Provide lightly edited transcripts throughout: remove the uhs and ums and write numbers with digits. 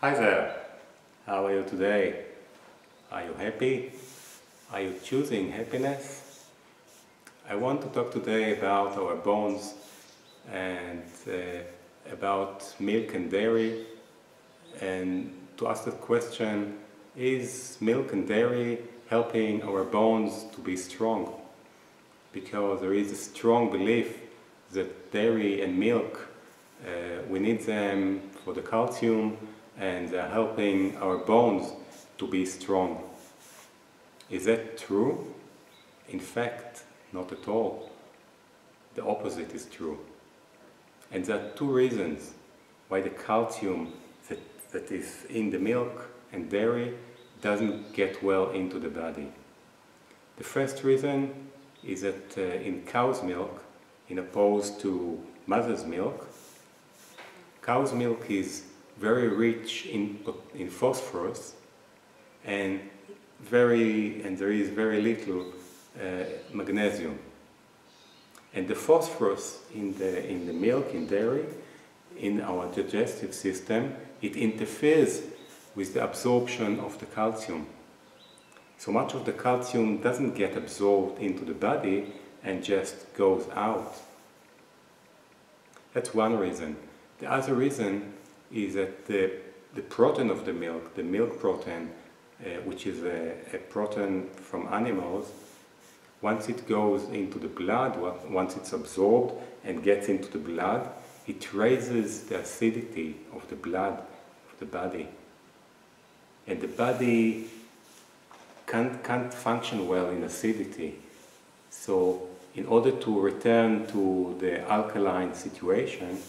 Hi there, how are you today? Are you happy? Are you choosing happiness? I want to talk today about our bones and about milk and dairy, and to ask the question, is milk and dairy helping our bones to be strong? Because there is a strong belief that dairy and milk, we need them for the calcium and they're helping our bones to be strong. Is that true? In fact, not at all. The opposite is true. And there are two reasons why the calcium that is in the milk and dairy doesn't get well into the body. The first reason is that in cow's milk, in opposed to mother's milk, cow's milk is very rich in phosphorus and there is very little magnesium. And the phosphorus in the milk, in dairy, in our digestive system, it interferes with the absorption of the calcium. So much of the calcium doesn't get absorbed into the body and just goes out. That's one reason. The other reason is that the protein of the milk protein, which is a protein from animals, once it goes into the blood, once it's absorbed and gets into the blood, it raises the acidity of the blood of the body. And the body can't function well in acidity. So in order to return to the alkaline situation,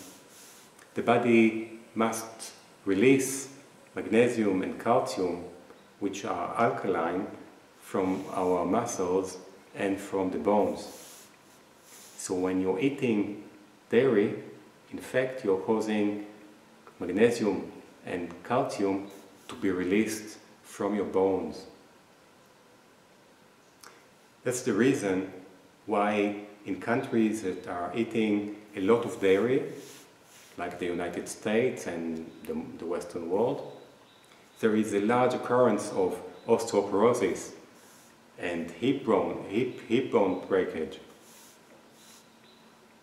the body must release magnesium and calcium, which are alkaline, from our muscles and from the bones. So when you're eating dairy, in fact you're causing magnesium and calcium to be released from your bones. That's the reason why in countries that are eating a lot of dairy, like the United States and the Western world, there is a large occurrence of osteoporosis and hip bone breakage.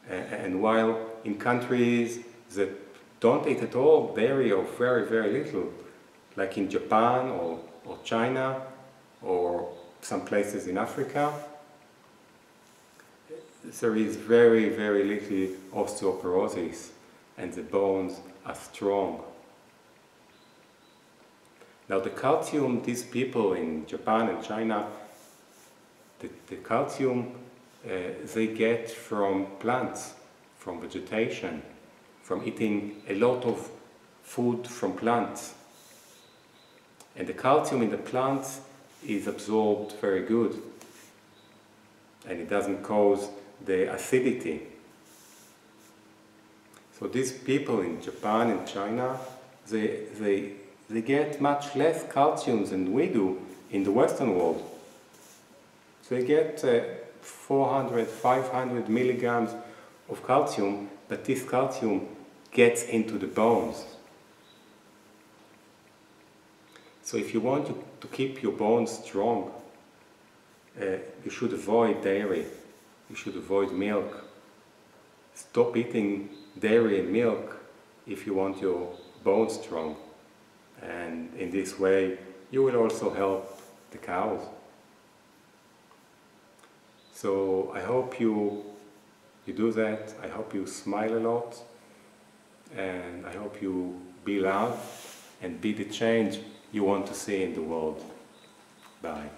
And while in countries that don't eat at all dairy or very, very little, like in Japan or China or some places in Africa, there is very, very little osteoporosis and the bones are strong. Now the calcium, these people in Japan and China, the calcium they get from plants, from vegetation, from eating a lot of food from plants. And the calcium in the plants is absorbed very good and it doesn't cause the acidity. So these people in Japan and China, they get much less calcium than we do in the Western world. So they get 400, 500 milligrams of calcium, but this calcium gets into the bones. So if you want to keep your bones strong, you should avoid dairy, you should avoid milk. Stop eating dairy and milk if you want your bones strong. And in this way, you will also help the cows. So I hope you do that. I hope you smile a lot. And I hope you be loud and be the change you want to see in the world. Bye.